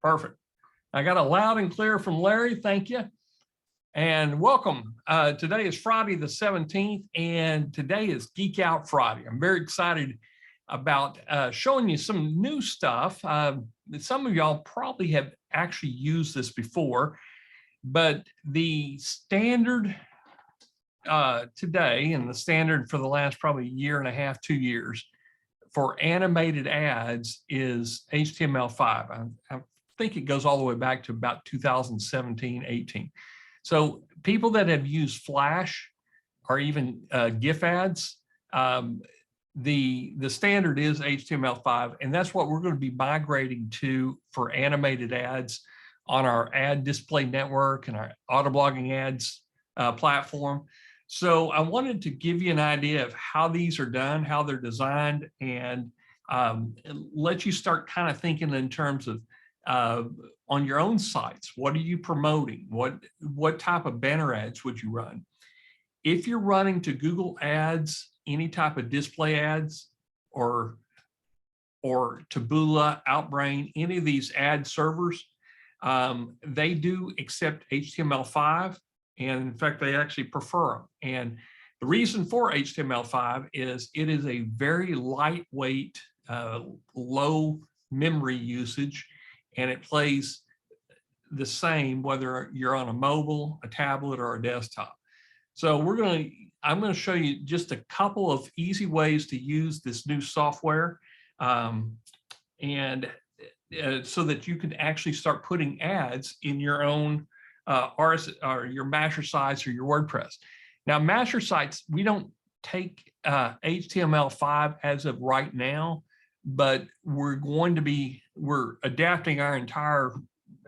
Perfect. I got a loud and clear from Larry. Thank you. And welcome. Today is Friday the 17th, and today is Geek Out Friday. I'm very excited about showing you some new stuff. Some of y'all probably have actually used this before, but the standard today, and the standard for the last probably year and a half, 2 years, for animated ads is HTML5. I think it goes all the way back to about 2017, 18. So people that have used Flash or even GIF ads, the standard is HTML5, and that's what we're going to be migrating to for animated ads on our ad display network and our Autoblogging Ads platform. So I wanted to give you an idea of how these are done, how they're designed, and let you start kind of thinking in terms of on your own sites. What are you promoting? What type of banner ads would you run? If you're running to Google Ads, any type of display ads, or Taboola, Outbrain, any of these ad servers, they do accept HTML5. And in fact, they actually prefer them. And the reason for HTML5 is it is a very lightweight, low memory usage, and it plays the same whether you're on a mobile, a tablet, or a desktop. So I'm going to show you just a couple of easy ways to use this new software, and so that you can actually start putting ads in your own or your master sites or your WordPress. Now, master sites, we don't take HTML5 as of right now, but we're adapting our entire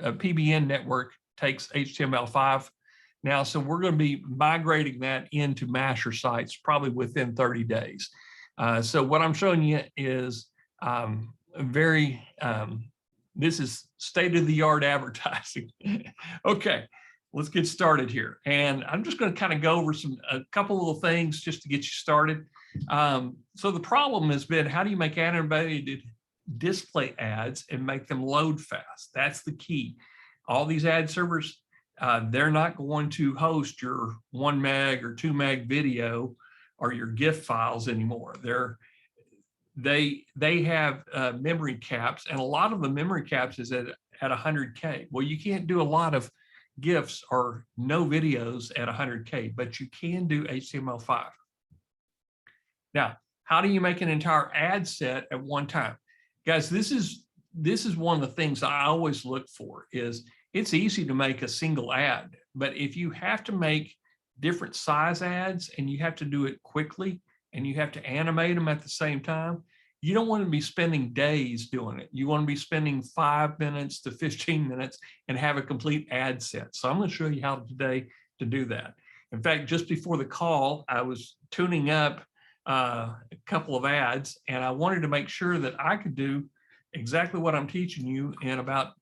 PBN network takes HTML5 now. So we're going to be migrating that into master sites probably within 30 days. So what I'm showing you is this is state-of-the-art advertising. Okay, let's get started here. And I'm just going to kind of go over a couple little things just to get you started. So the problem has been, how do you make animated display ads and make them load fast? That's the key. All these ad servers, they're not going to host your 1 meg or 2 meg video or your GIF files anymore. They have memory caps, and a lot of the memory caps is at 100K. Well, you can't do a lot of GIFs or no videos at 100K, but you can do HTML5. Now, how do you make an entire ad set at one time? Guys, this is one of the things I always look for. Is it's easy to make a single ad, but if you have to make different size ads and you have to do it quickly, and you have to animate them at the same time, you don't want to be spending days doing it. You want to be spending 5 minutes to 15 minutes and have a complete ad set. So I'm going to show you how today to do that. In fact, just before the call, I was tuning up a couple of ads, and I wanted to make sure that I could do exactly what I'm teaching you. In about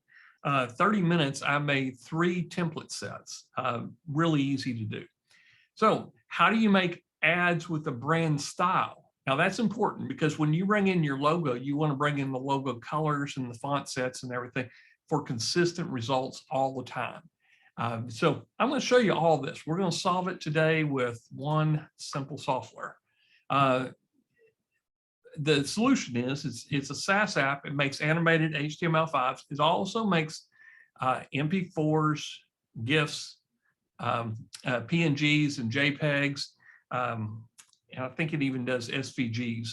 30 minutes, I made 3 template sets, really easy to do. So how do you make ads with a brand style? Now that's important, because when you bring in your logo, you want to bring in the logo colors and the font sets and everything for consistent results all the time. So I'm going to show you all this. We're going to solve it today with one simple software. The solution is it's a SaaS app. It makes animated HTML5s. It also makes MP4s, GIFs, PNGs and JPEGs. And I think it even does SVGs,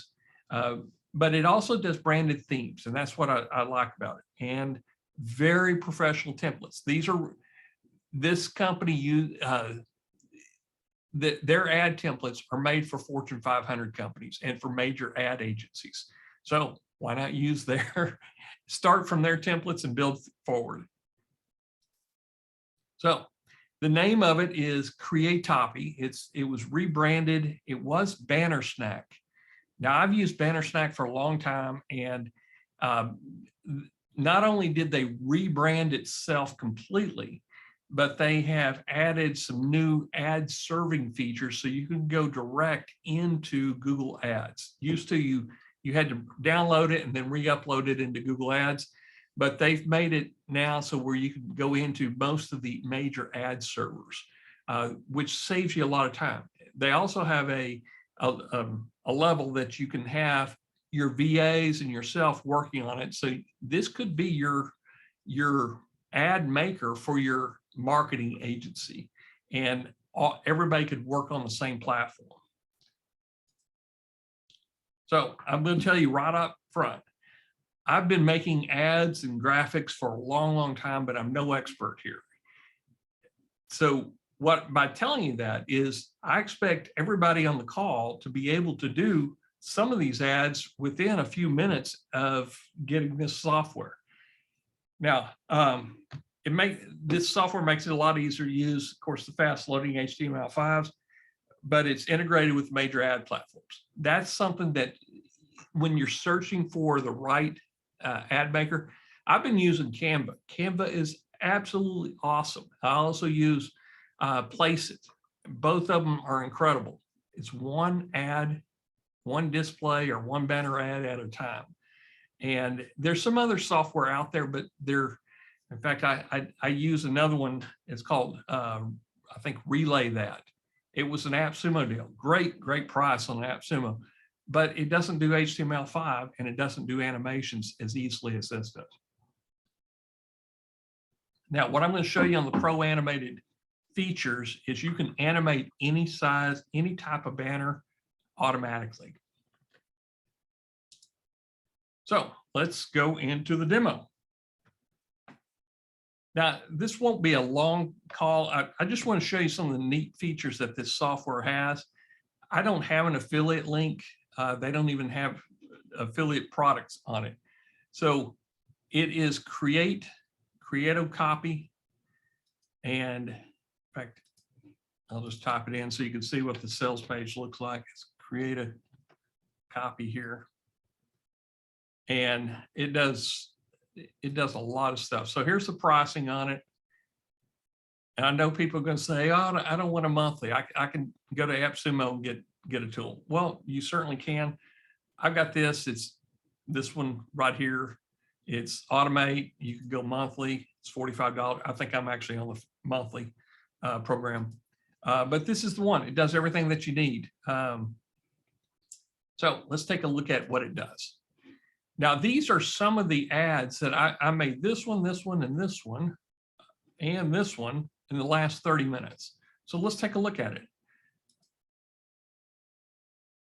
but it also does branded themes, and that's what I like about it. And very professional templates. This company their ad templates are made for Fortune 500 companies and for major ad agencies. So why not use start from their templates and build forward. So the name of it is Creatoppy. It was rebranded. It was Banner Snack. Now, I've used Banner Snack for a long time, and not only did they rebrand itself completely, but they have added some new ad serving features so you can go direct into Google Ads. Used to, you had to download it and then re-upload it into Google Ads. but they've made it now so where you can go into most of the major ad servers, which saves you a lot of time. They also have a level that you can have your VAs and yourself working on it. So this could be your ad maker for your marketing agency, and everybody could work on the same platform. So I'm going to tell you right up front, I've been making ads and graphics for a long, long time, but I'm no expert here. So by telling you that is, I expect everybody on the call to be able to do some of these ads within a few minutes of getting this software. Now, this software makes it a lot easier to use. Of course, the fast loading HTML5s, but it's integrated with major ad platforms. That's something that when you're searching for the right ad maker, I've been using Canva. Canva is absolutely awesome. I also use Placeit. Both of them are incredible. It's one ad, one display, or one banner ad at a time. And there's some other software out there, but in fact, I use another one. It's called, I think, Relay That. It was an AppSumo deal. Great price on AppSumo, but it doesn't do HTML5 and it doesn't do animations as easily as this does. Now, what I'm going to show you on the Pro Animated features is you can animate any size, any type of banner automatically. So let's go into the demo. Now, this won't be a long call. I just want to show you some of the neat features that this software has. I don't have an affiliate link. They don't even have affiliate products on it. So it is create a copy. And in fact, I'll just type it in so you can see what the sales page looks like. It's create a copy here. And it does a lot of stuff. So here's the pricing on it. And I know people are going to say, oh, I don't want a monthly. I can go to AppSumo and get a tool. Well, you certainly can. I've got this. It's this one right here. It's Automate. You can go monthly. It's $45. I think I'm actually on the monthly program. But this is the one. It does everything that you need. So let's take a look at what it does. Now, these are some of the ads that I made, this one, and this one, and this one in the last 30 minutes. So let's take a look at it.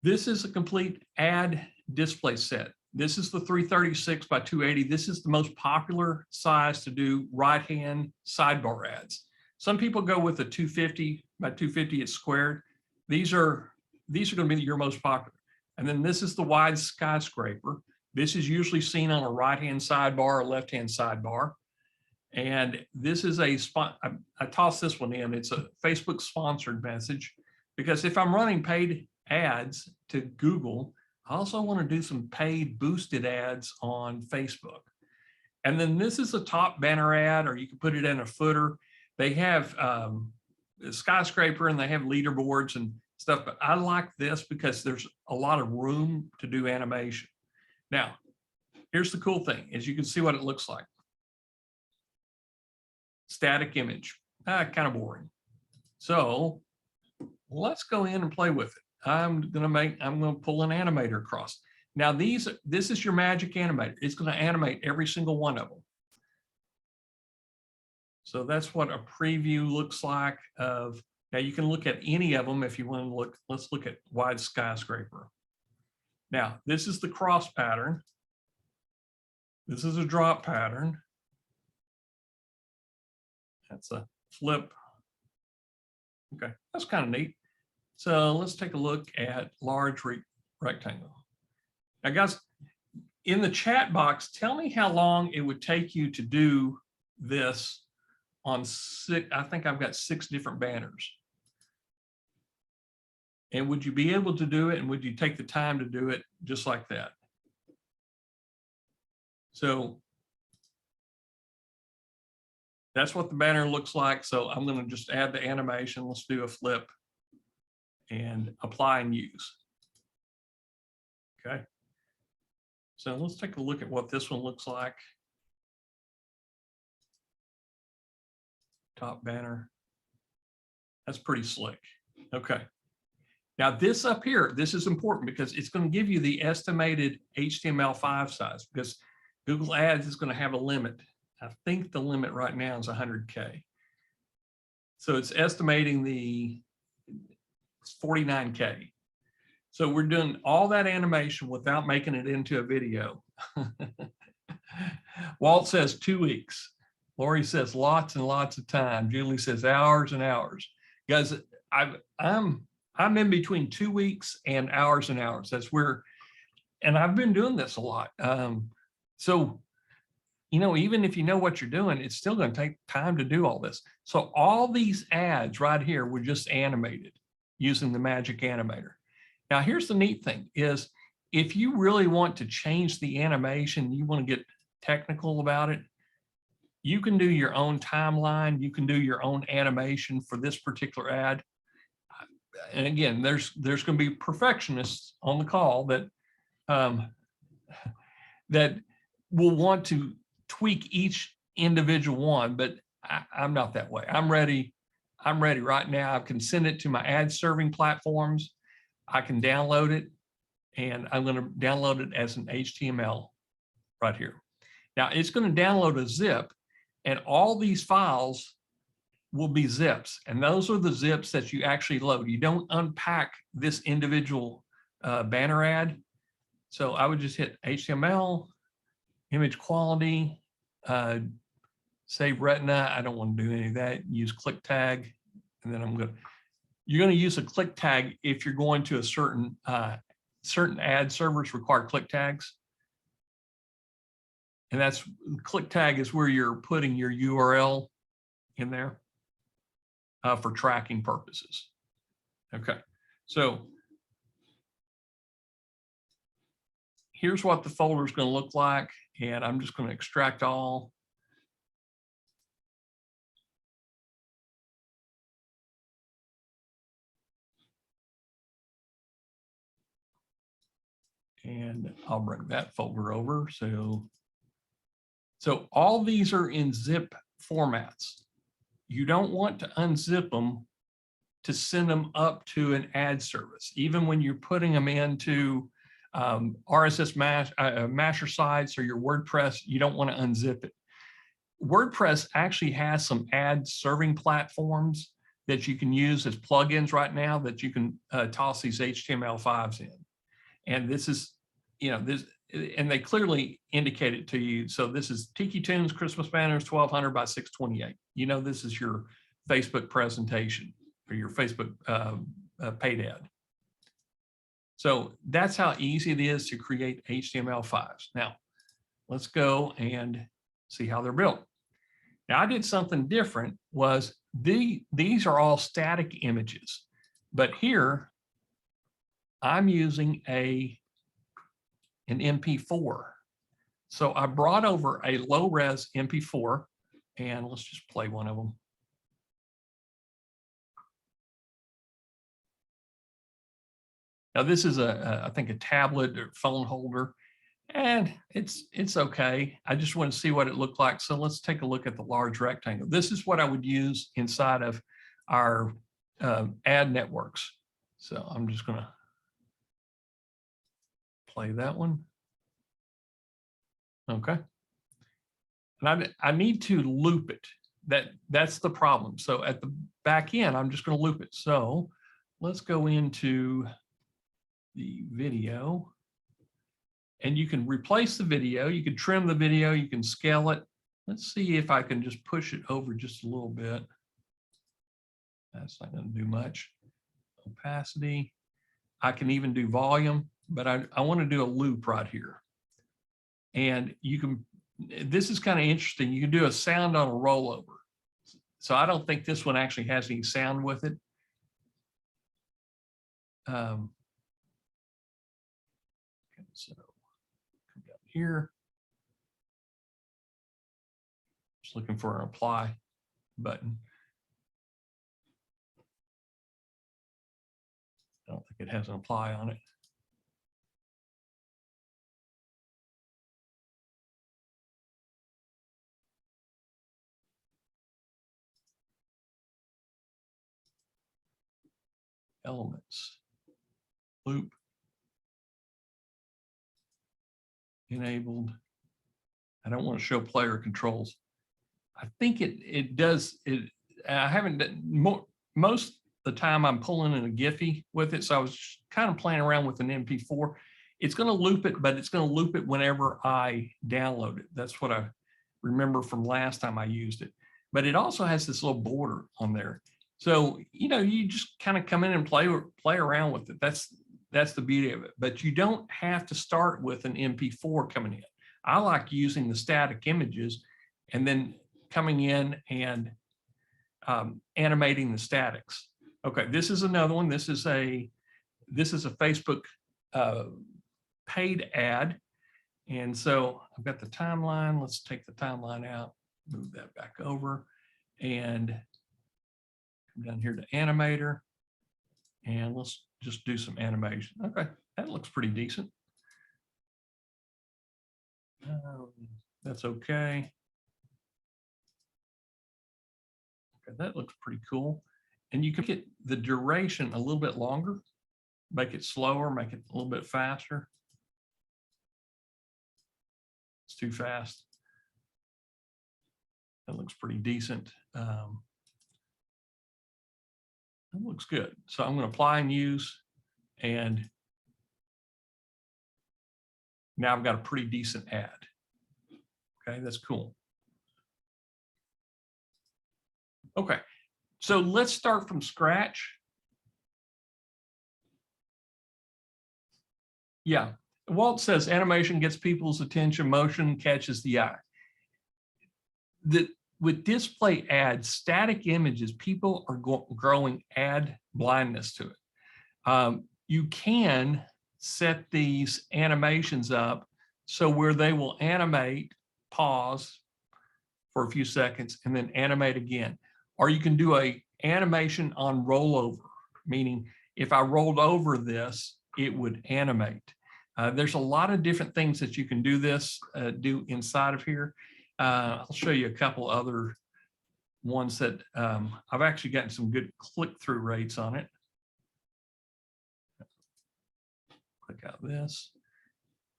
This is a complete ad display set. This is the 336 by 280. This is the most popular size to do right-hand sidebar ads. Some people go with a 250 by 250, it's squared. These are going to be your most popular. And then this is the wide skyscraper. This is usually seen on a right-hand sidebar or left-hand sidebar. And this is I tossed this one in. It's a Facebook sponsored message, because if I'm running paid ads to Google, I also want to do some paid boosted ads on Facebook. And then this is a top banner ad, or you can put it in a footer. They have a skyscraper and they have leaderboards and stuff, but I like this because there's a lot of room to do animation. Now, here's the cool thing, is you can see what it looks like. Static image, kind of boring. So let's go in and play with it. I'm going to pull an animator across. Now this is your magic animator. It's going to animate every single one of them. So that's what a preview looks like of, now you can look at any of them if you want to look. Let's look at wide skyscraper. Now, this is the cross pattern. This is a drop pattern. That's a flip. Okay, that's kind of neat. So let's take a look at large rectangle. Now, guys, in the chat box, tell me how long it would take you to do this on I think I've got 6 different banners. And would you be able to do it? And would you take the time to do it just like that? So that's what the banner looks like. So I'm going to just add the animation. Let's do a flip and apply and use. Okay. So let's take a look at what this one looks like. Top banner. That's pretty slick. Okay. Now this up here, this is important because it's going to give you the estimated HTML5 size, because Google Ads is going to have a limit. I think the limit right now is 100K. So it's estimating the 49K. So we're doing all that animation without making it into a video. Walt says 2 weeks. Lori says lots and lots of time. Julie says hours and hours. Guys, I'm in between 2 weeks and hours. That's where, and I've been doing this a lot. So, you know, even if you know what you're doing, it's still going to take time to do all this. So all these ads right here were just animated using the Magic Animator. Now, here's the neat thing is if you really want to change the animation, you want to get technical about it, you can do your own timeline. You can do your own animation for this particular ad. And again, there's going to be perfectionists on the call that that will want to tweak each individual one, but I'm not that way. I'm ready right now. I can send it to my ad serving platforms. I can download it, and I'm going to download it as an HTML right here. Now it's going to download a zip, and all these files will be zips, and those are the zips that you actually load. You don't unpack this individual banner ad. So I would just hit HTML, image quality, save retina. I don't want to do any of that. Use click tag, and then you're going to use a click tag if you're going to a certain ad servers require click tags. And that's click tag is where you're putting your URL in there for tracking purposes. Okay, so here's what the folder is going to look like, and I'm just going to extract all. And I'll bring that folder over. So all these are in zip formats. You don't want to unzip them to send them up to an ad service. Even when you're putting them into RSS masher sites or your WordPress, you don't want to unzip it. WordPress actually has some ad serving platforms that you can use as plugins right now that you can toss these HTML5s in. And this is, you know, this, and they clearly indicate it to you. So this is Tiki Tunes Christmas banners, 1200 by 628. You know, this is your Facebook presentation or your Facebook paid ad. So that's how easy it is to create HTML5s. Now, let's go and see how they're built. Now, I did something different. Was these are all static images, but here I'm using an MP4. So I brought over a low-res MP4, and let's just play one of them. Now this is I think a tablet or phone holder, and it's okay. I just want to see what it looked like. So let's take a look at the large rectangle. This is what I would use inside of our ad networks. So I'm just going to play that one. Okay. And I need to loop it. That's the problem. So at the back end, I'm just going to loop it. So let's go into the video, and you can replace the video. You can trim the video. You can scale it. Let's see if I can just push it over just a little bit. That's not going to do much. Opacity. I can even do volume, but I want to do a loop right here. And you can, this is kind of interesting. You can do a sound on a rollover. So I don't think this one actually has any sound with it. So come down here. Just looking for an apply button. I don't think it has an apply on it. elements, loop, enabled. I don't want to show player controls. I think it does it. I haven't done most of the time I'm pulling in a Giphy with it. So I was kind of playing around with an MP4. It's going to loop it, but it's going to loop it whenever I download it. That's what I remember from last time I used it. But it also has this little border on there. So, you know, you just kind of come in and play around with it. That's the beauty of it. But you don't have to start with an MP4 coming in. I like using the static images and then coming in and animating the statics. Okay, this is another one. This is a Facebook paid ad. And so I've got the timeline. Let's take the timeline out, move that back over, and come down here to animator. And let's just do some animation. Okay, that looks pretty decent. That's okay. Okay, that looks pretty cool. And you can get the duration a little bit longer, make it slower, make it a little bit faster. It's too fast. That looks pretty decent. That looks good. So I'm going to apply and use, and now I've got a pretty decent ad. Okay, that's cool. Okay, so let's start from scratch. Yeah, Walt says animation gets people's attention, motion catches the eye. With display ads, static images, people are growing ad blindness to it. You can set these animations up so where they will animate, pause for a few seconds, and then animate again. Or you can do a animation on rollover, meaning if I rolled over this, it would animate. There's a lot of different things that you can do inside of here. I'll show you a couple other ones that I've actually gotten some good click-through rates on it. Click out this.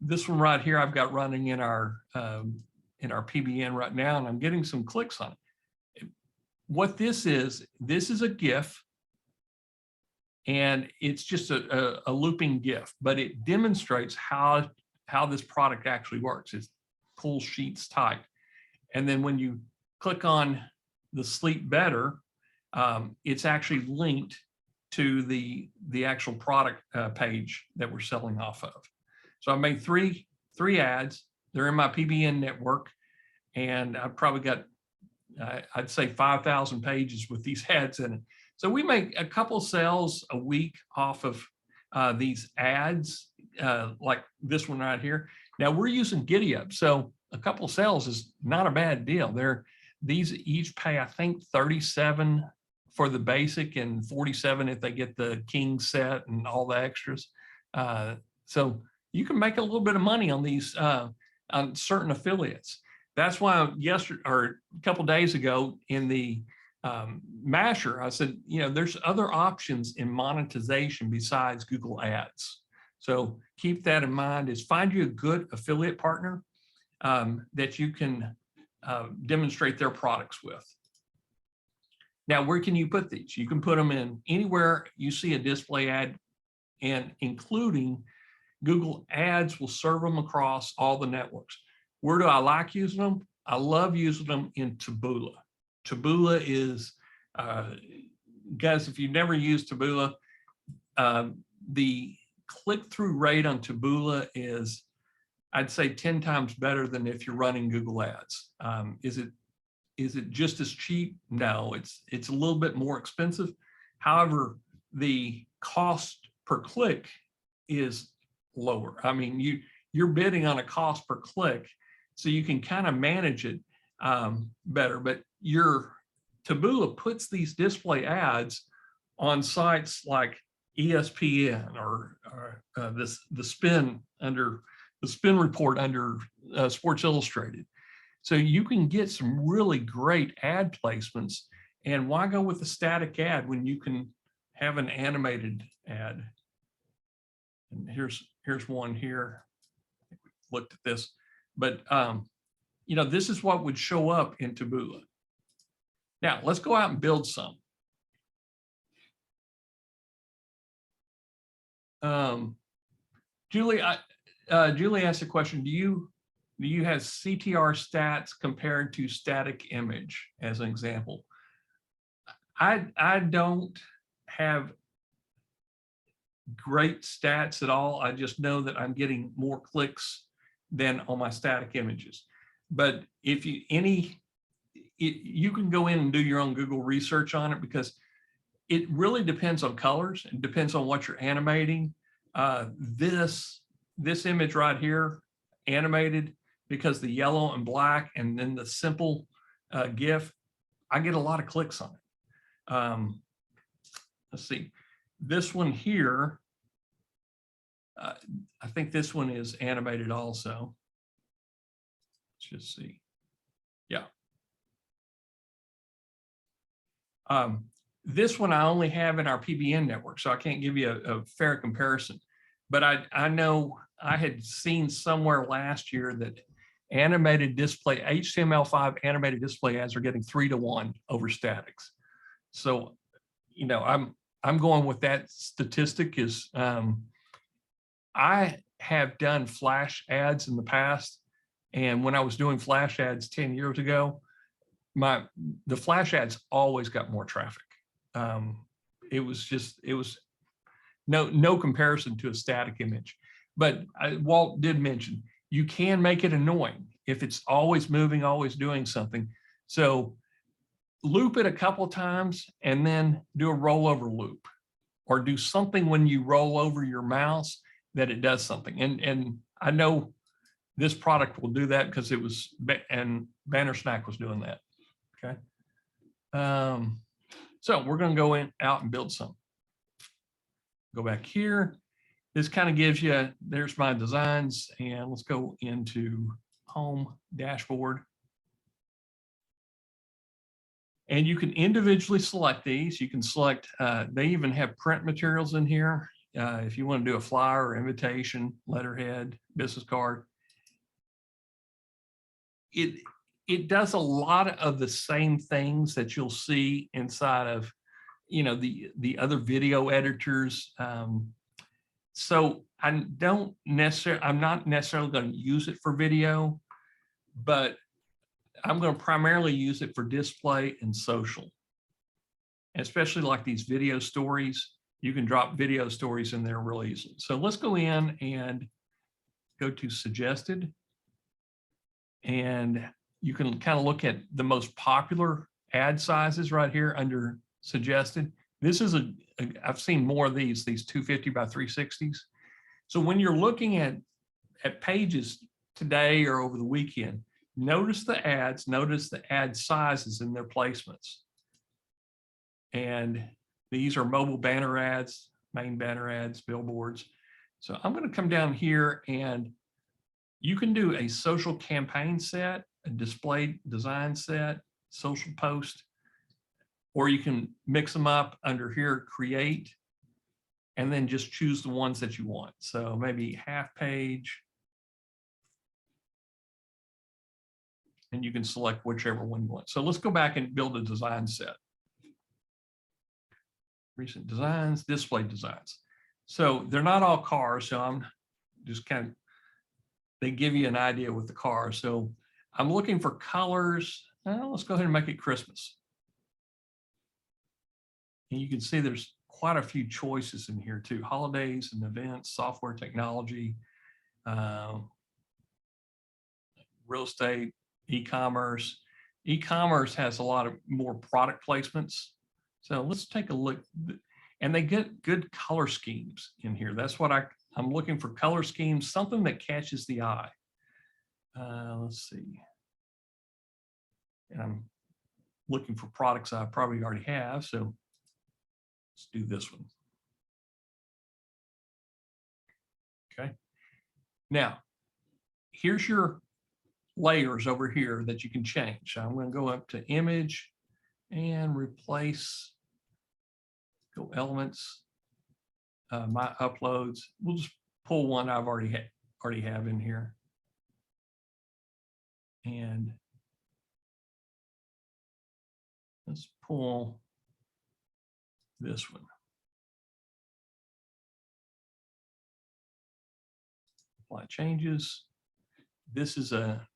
This one right here I've got running in our PBN right now, and I'm getting some clicks on it. What this is a GIF, and it's just a looping GIF, but it demonstrates how this product actually works. It pulls sheets tight. And then when you click on the Sleep Better, it's actually linked to the actual product page that we're selling off of. So I made three ads. They're in my PBN network, and I've probably got, I'd say 5,000 pages with these ads in it. So we make a couple sales a week off of these ads, like this one right here. Now we're using GiddyUp, so a couple sales is not a bad deal. These each pay, I think, 37 for the basic and 47 if they get the king set and all the extras. So you can make a little bit of money on these on certain affiliates. That's why yesterday or a couple days ago in the Masher, I said, you know, there's other options in monetization besides Google Ads. So keep that in mind. Is find you a good affiliate partner that you can demonstrate their products with. Now, where can you put these? You can put them in anywhere you see a display ad, and including Google Ads will serve them across all the networks. Where do I like using them? I love using them in Taboola. Taboola is, guys, if you've never used Taboola, the click-through rate on Taboola is, I'd say 10 times better than if you're running Google Ads. Is it just as cheap? No, it's a little bit more expensive. However, the cost per click is lower. I mean, you're bidding on a cost per click, so you can kind of manage it better. But your Taboola puts these display ads on sites like ESPN or the Spin Report under Sports Illustrated. So you can get some really great ad placements. And why go with a static ad when you can have an animated ad. And here's one here. I think we looked at this, but you know, this is what would show up in Taboola. Now let's go out and build some. Julie asked a question. Do you have CTR stats compared to static image as an example? I don't have great stats at all. I just know that I'm getting more clicks than on my static images. But if you you can go in and do your own Google research on it, because it really depends on colors. It depends on what you're animating. This image right here, animated, because the yellow and black and then the simple GIF, I get a lot of clicks on it. Let's see, this one here, I think this one is animated also. Let's just see. Yeah. This one I only have in our PBN network, so I can't give you a fair comparison. But I know I had seen somewhere last year that animated display, HTML5 animated display ads are getting 3-to-1 over statics. So, you know, I'm going with that statistic. Is I have done flash ads in the past, and when I was doing flash ads 10 years ago, the flash ads always got more traffic. It was no comparison to a static image. But Walt did mention, you can make it annoying if it's always moving, always doing something. So loop it a couple times and then do a rollover loop, or do something when you roll over your mouse that it does something. And I know this product will do that because it was, and Banner Snack was doing that. Okay. So we're going to go out and build some. Go back here. This kind of gives you, there's my designs, and let's go into home dashboard. And you can individually select these. You can select, they even have print materials in here. If you want to do a flyer or invitation, letterhead, business card. It does a lot of the same things that you'll see inside of, you know, the other video editors. So I'm not necessarily going to use it for video, but I'm going to primarily use it for display and social. Especially like these video stories, you can drop video stories in there really easily. So let's go in and go to suggested, and you can kind of look at the most popular ad sizes right here under suggested. This is I've seen more of these 250 by 360s. So when you're looking at pages today or over the weekend, notice the ads, notice the ad sizes in their placements. And these are mobile banner ads, main banner ads, billboards. So I'm going to come down here, and you can do a social campaign set, a display design set, social post, or you can mix them up under here, create, and then just choose the ones that you want. So maybe half page, and you can select whichever one you want. So let's go back and build a design set. Recent designs, display designs. So they're not all cars, so I'm just kind of, they give you an idea with the car. So I'm looking for colors. Let's go ahead and make it Christmas. And you can see there's quite a few choices in here too. Holidays and events, software technology, real estate, e-commerce. E-commerce has a lot of more product placements. So let's take a look. And they get good color schemes in here. That's what I'm looking for, color schemes, something that catches the eye. Let's see. And I'm looking for products I probably already have. So let's do this one. Okay. Now, here's your layers over here that you can change. So I'm going to go up to image and replace Go elements, my uploads. We'll just pull one I've already have in here. And let's pull this one. Apply changes. This is a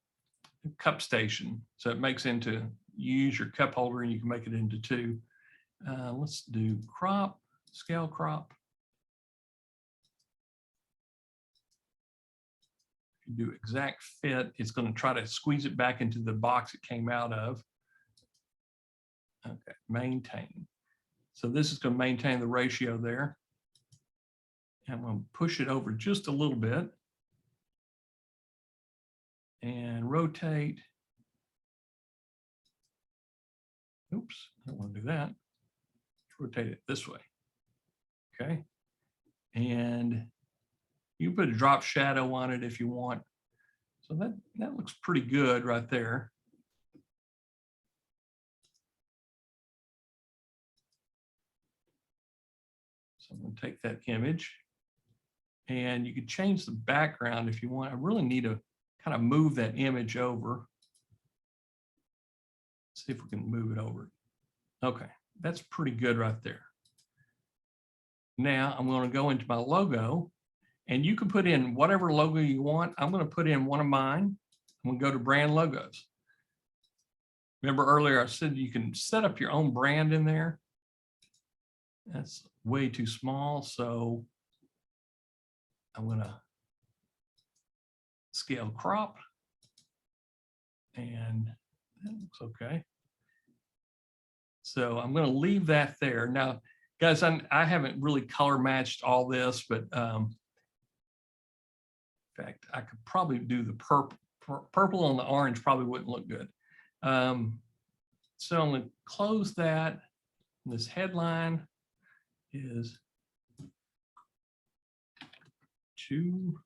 cup station, so it makes into, you use your cup holder and you can make it into two. Let's do crop, scale crop. If you do exact fit, it's going to try to squeeze it back into the box it came out of. Okay, maintain. So this is going to maintain the ratio there. And I'm going to push it over just a little bit and rotate. Oops, I don't want to do that. Let's rotate it this way. Okay. And you put a drop shadow on it if you want. So that looks pretty good right there. So I'm going to take that image, and you could change the background if you want. I really need to kind of move that image over. See if we can move it over. Okay, that's pretty good right there. Now I'm going to go into my logo, and you can put in whatever logo you want. I'm going to put in one of mine. I'm going to go to brand logos. Remember earlier I said you can set up your own brand in there. That's way too small, so I'm going to scale crop, and that looks okay. So I'm going to leave that there. Now, guys, I haven't really color matched all this, but in fact, I could probably do the purple and the orange probably wouldn't look good. So I'm going to close that. This headline is 2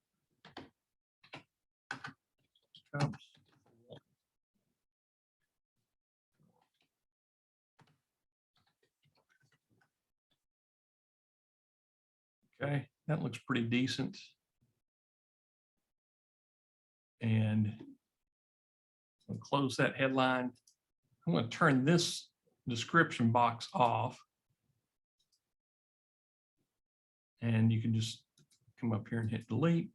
cups. Okay, that looks pretty decent. And I'll close that headline. I'm going to turn this description box off. And you can just come up here and hit delete.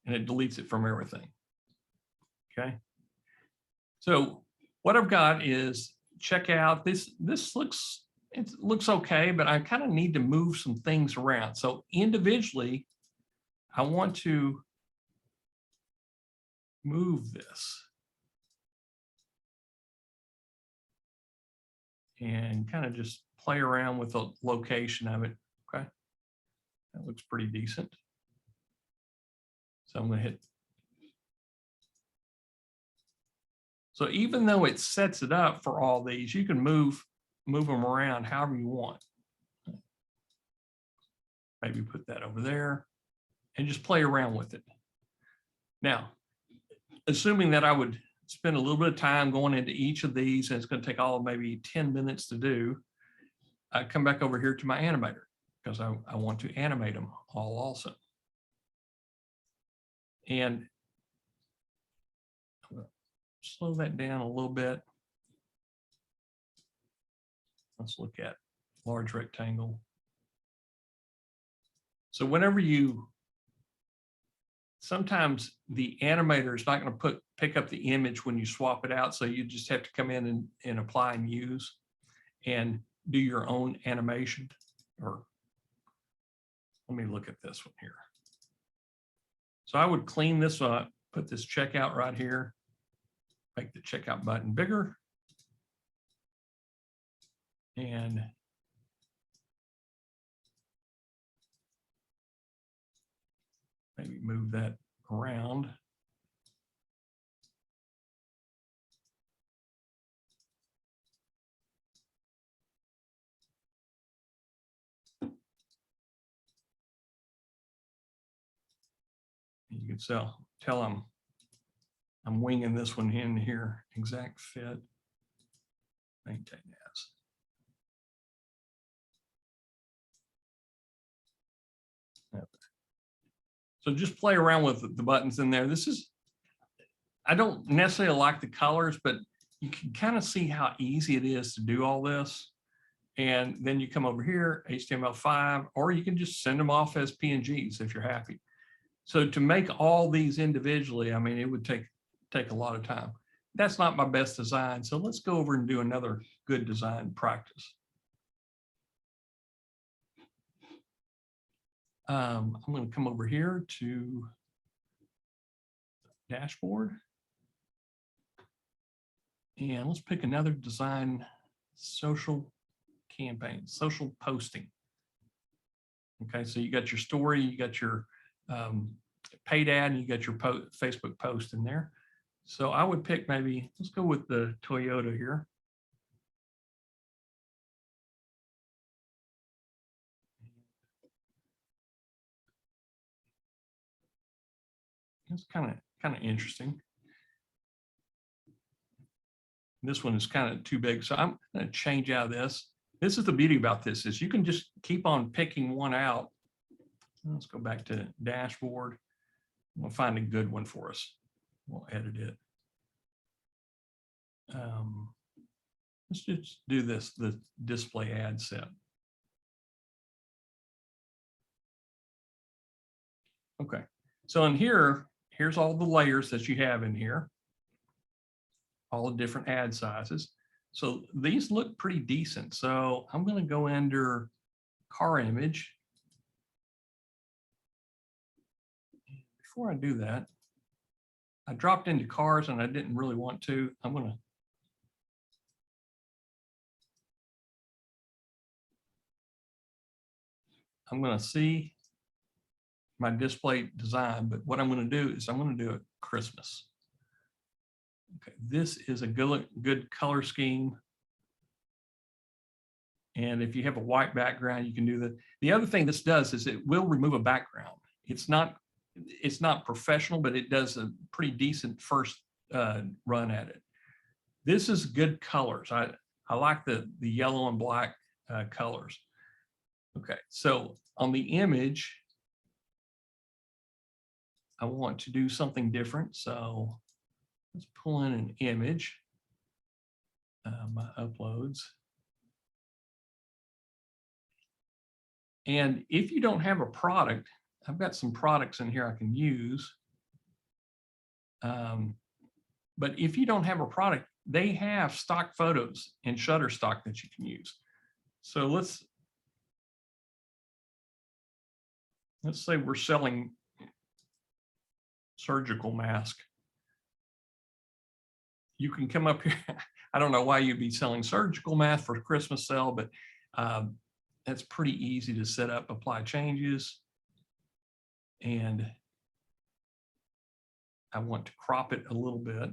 And it deletes it from everything. Okay. So what I've got is, check out this. This looks, it looks okay, but I kind of need to move some things around. So individually, I want to move this and kind of just play around with the location of it. Okay, that looks pretty decent. So I'm going to hit. So even though it sets it up for all these, you can move them around however you want. Maybe put that over there and just play around with it. Now, assuming that I would spend a little bit of time going into each of these, and it's going to take all maybe 10 minutes to do, I come back over here to my animator because I want to animate them all also. And I'm going to slow that down a little bit. Let's look at large rectangle. So whenever sometimes the animator is not going to pick up the image when you swap it out. So you just have to come in and apply and use and do your own animation. Or let me look at this one here. So I would clean this up, put this checkout right here, make the checkout button bigger. And maybe move that around. You can tell I'm winging this one in here. Exact fit. Maintain as. So just play around with the buttons in there. I don't necessarily like the colors, but you can kind of see how easy it is to do all this. And then you come over here, HTML5, or you can just send them off as PNGs if you're happy. So to make all these individually, I mean, it would take a lot of time. That's not my best design. So let's go over and do another good design practice. I'm going to come over here to dashboard. And let's pick another design, social campaign, social posting. Okay, so you got your story, you got your paid ad, and you got your Facebook post in there. So I would pick maybe, let's go with the Toyota here. It's kind of interesting. This one is kind of too big, so I'm going to change out of this. This is the beauty about this, is you can just keep on picking one out. Let's go back to dashboard. We'll find a good one for us. We'll edit it. Let's just do this, the display ad set. Okay, so in here, here's all the layers that you have in here, all the different ad sizes. So these look pretty decent. So I'm going to go under car image. Before I do that, I dropped into cars and I didn't really want to. I'm going to see my display design, but what I'm going to do is I'm going to do a Christmas. Okay, this is a good color scheme. And if you have a white background, you can do that. The other thing this does is it will remove a background. It's not professional, but it does a pretty decent first run at it. This is good colors. I like the yellow and black colors. Okay, so on the image, I want to do something different. So let's pull in an image, my uploads. And if you don't have a product, I've got some products in here I can use. But if you don't have a product, they have stock photos in Shutterstock that you can use. So let's say we're selling surgical mask. You can come up here. I don't know why you'd be selling surgical mask for Christmas sale, but that's pretty easy to set up, apply changes. And I want to crop it a little bit. Let's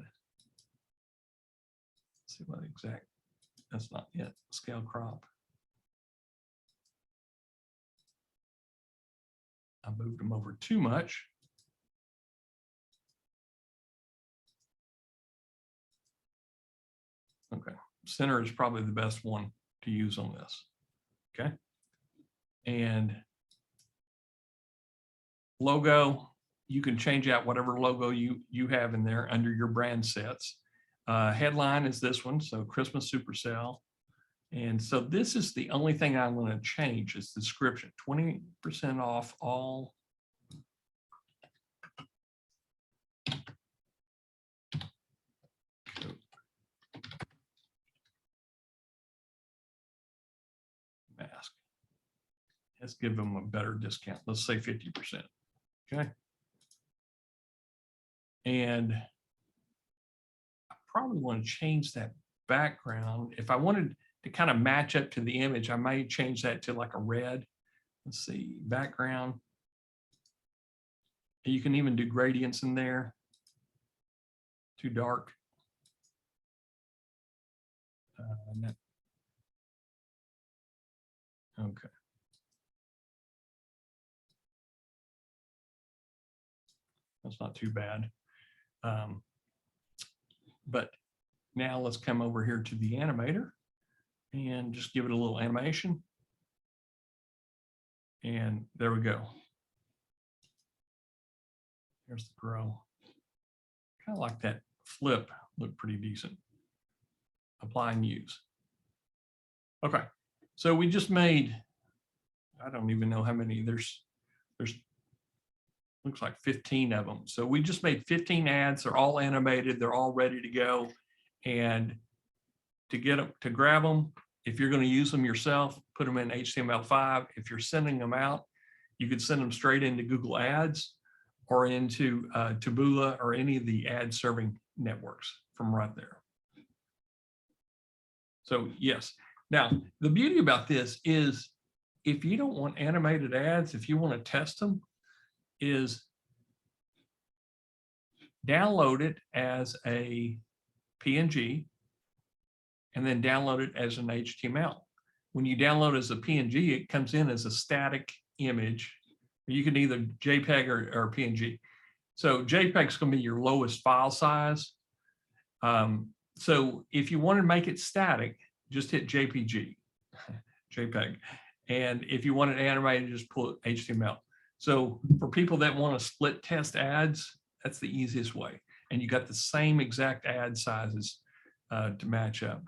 see what exact, that's not yet, scale crop. I moved them over too much. Okay, center is probably the best one to use on this. Okay, and logo, you can change out whatever logo you have in there under your brand sets. Headline is this one, so Christmas Super Sale. And so this is the only thing I'm going to change is description, 20% off all. Mask. Let's give them a better discount. Let's say 50%. Okay. And I probably want to change that background. If I wanted to kind of match up to the image, I might change that to like a red. Let's see, background. You can even do gradients in there. Too dark. Okay. That's not too bad. But now let's come over here to the animator and just give it a little animation. And there we go. Here's the grow. Kind of like that flip, look pretty decent. Apply and use. Okay, so we just made, I don't even know how many, there's looks like 15 of them. So we just made 15 ads. They're all animated. They're all ready to go. And to get them, to grab them, if you're going to use them yourself, put them in HTML5. If you're sending them out, you could send them straight into Google Ads or into Taboola or any of the ad serving networks from right there. So yes. Now, the beauty about this is if you don't want animated ads, if you want to test them, is download it as a PNG and then download it as an HTML. When you download as a PNG, it comes in as a static image. You can either JPEG or PNG. So JPEG is going to be your lowest file size. So if you want to make it static, just hit JPG, JPEG. And if you want it animated, just pull HTML. So for people that want to split test ads, that's the easiest way. And you got the same exact ad sizes to match up.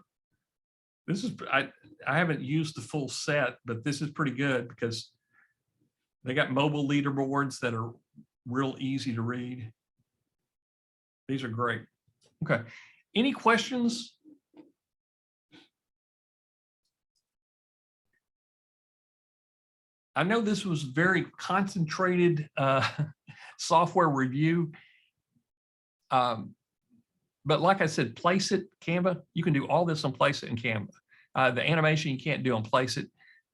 This is, I haven't used the full set, but this is pretty good because they got mobile leaderboards that are real easy to read. These are great. Okay. Any questions? I know this was very concentrated software review. But like I said, Place It, Canva, you can do all this on Place It in Canva. The animation you can't do on Place It,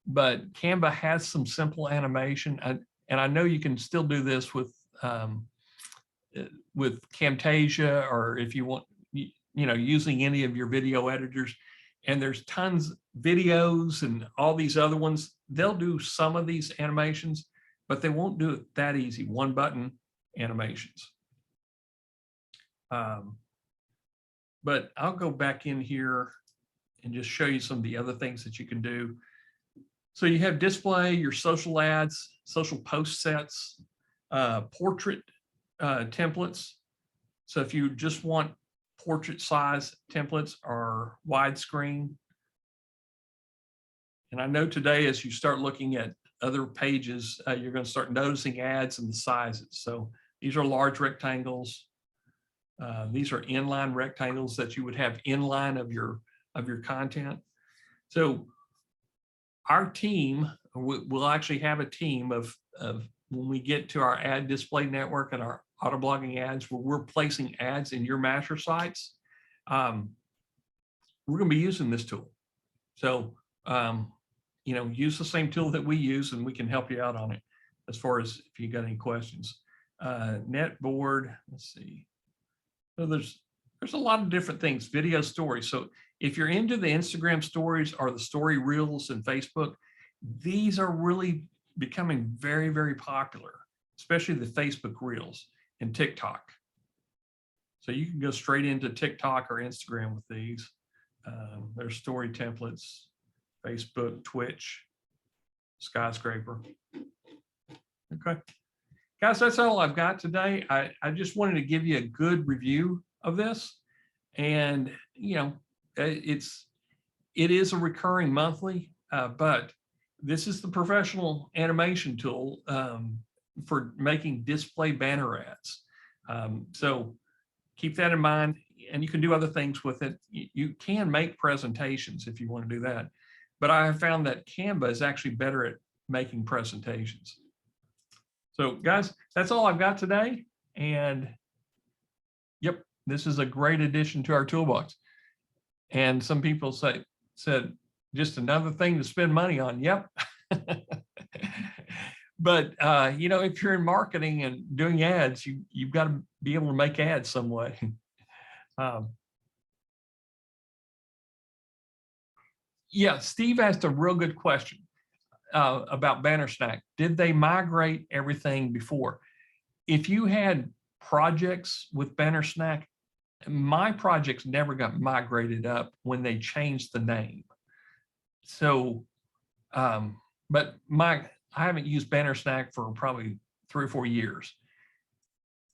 but Canva has some simple animation. And I know you can still do this with Camtasia, or if you want, using any of your video editors. And there's tons videos and all these other ones. They'll do some of these animations, but they won't do it that easy. One button animations. But I'll go back in here and just show you some of the other things that you can do. So you have display, your social ads, social post sets, portrait templates. So if you just want portrait size templates or widescreen. And I know today, as you start looking at other pages, you're going to start noticing ads and the sizes. So these are large rectangles. These are inline rectangles that you would have inline of your content. So our team will actually have a team of when we get to our ad display network and our Autoblogging ads, where we're placing ads in your master sites. We're going to be using this tool. So, use the same tool that we use, and we can help you out on it as far as if you got any questions. Netboard, let's see. So there's a lot of different things, video stories. So if you're into the Instagram stories or the story reels and Facebook, these are really becoming very, very popular, especially the Facebook reels and TikTok. So you can go straight into TikTok or Instagram with these. There's story templates, Facebook, Twitch, Skyscraper. Okay. Guys, that's all I've got today. I just wanted to give you a good review of this. And, it is a recurring monthly, but this is the professional animation tool for making display banner ads. So keep that in mind, and you can do other things with it. You can make presentations if you want to do that. But I have found that Canva is actually better at making presentations. So guys, that's all I've got today. And yep, this is a great addition to our toolbox. And some people said, just another thing to spend money on. Yep. But, if you're in marketing and doing ads, you've got to be able to make ads some way. Yeah, Steve asked a real good question about Bannersnack. Did they migrate everything before? If you had projects with Bannersnack, my projects never got migrated up when they changed the name. So, but I haven't used Bannersnack for probably 3 or 4 years.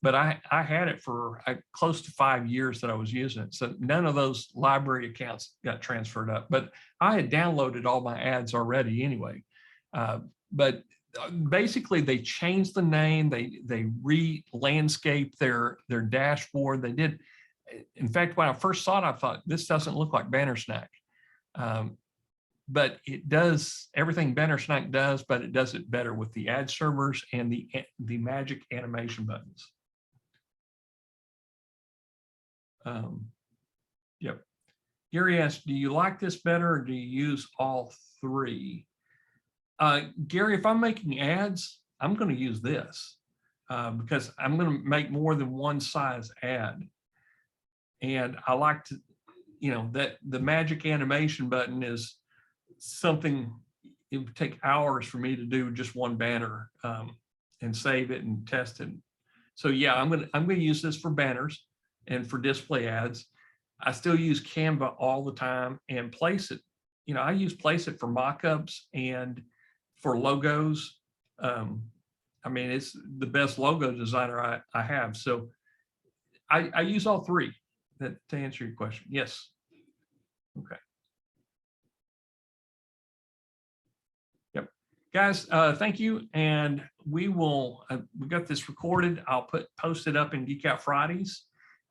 but I had it for close to 5 years that I was using it. So none of those library accounts got transferred up, but I had downloaded all my ads already anyway. But basically they changed the name, they re-landscaped their dashboard. They did. In fact, when I first saw it, I thought, this doesn't look like Bannersnag. But it does everything Bannersnag does, but it does it better with the ad servers and the magic animation buttons. Yep. Gary asked, do you like this better or do you use all three? Gary, if I'm making ads, I'm going to use this because I'm going to make more than one size ad. And I like to, that the magic animation button is something it would take hours for me to do just one banner and save it and test it. So yeah, I'm gonna use this for banners and for display ads. I still use Canva all the time and Placeit. I use Placeit for mockups and for logos. I mean, it's the best logo designer I have. So I use all three. That to answer your question. Yes. Okay. Yep. Guys, thank you. And we got this recorded. I'll post it up in Geek Out Fridays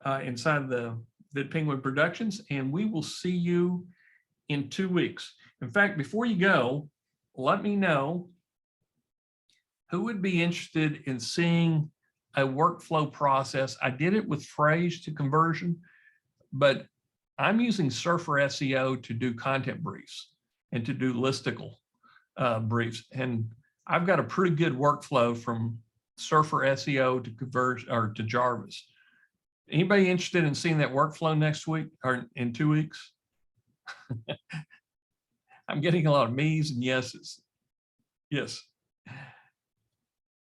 inside the Penguin Productions, and we will see you in 2 weeks. In fact, before you go, let me know who would be interested in seeing a workflow process. I did it with phrase to conversion, but I'm using Surfer SEO to do content briefs and to do listicle briefs. And I've got a pretty good workflow from Surfer SEO to conversion or to Jarvis. Anybody interested in seeing that workflow next week or in 2 weeks? I'm getting a lot of me's and yeses. Yes.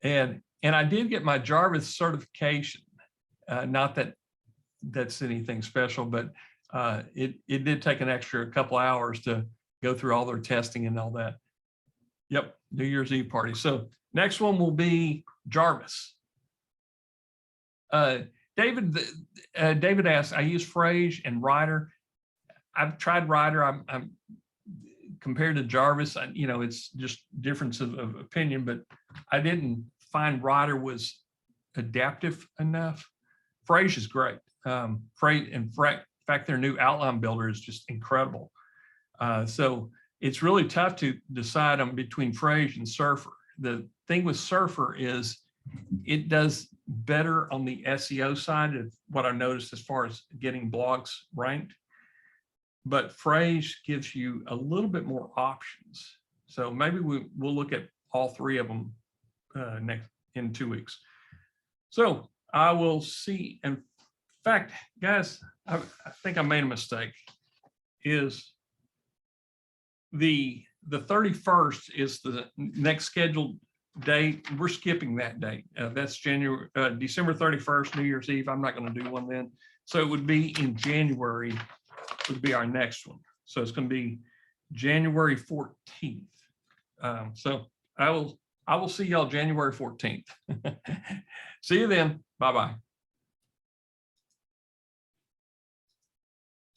And I did get my Jarvis certification. Not that that's anything special, but it did take an extra couple hours to go through all their testing and all that. Yep, New Year's Eve party. So next one will be Jarvis. David asked, I use Phrase and Writer. I've tried Writer. I'm compared to Jarvis. It's just difference of opinion, but I didn't find Writer was adaptive enough. Phrase is great. Phrase, in fact, their new outline builder is just incredible. So it's really tough to decide on between Phrase and Surfer. The thing with Surfer is it does better on the SEO side of what I noticed as far as getting blogs ranked. But Phrase gives you a little bit more options. So maybe we'll look at all three of them in 2 weeks. So I will see. In fact, guys, I think I made a mistake. Is the 31st is the next scheduled date. We're skipping that date. That's December 31st, New Year's Eve. I'm not going to do one then. So it would be in January would be our next one. So it's going to be January 14th. So I will see y'all January 14th. See you then. Bye-bye.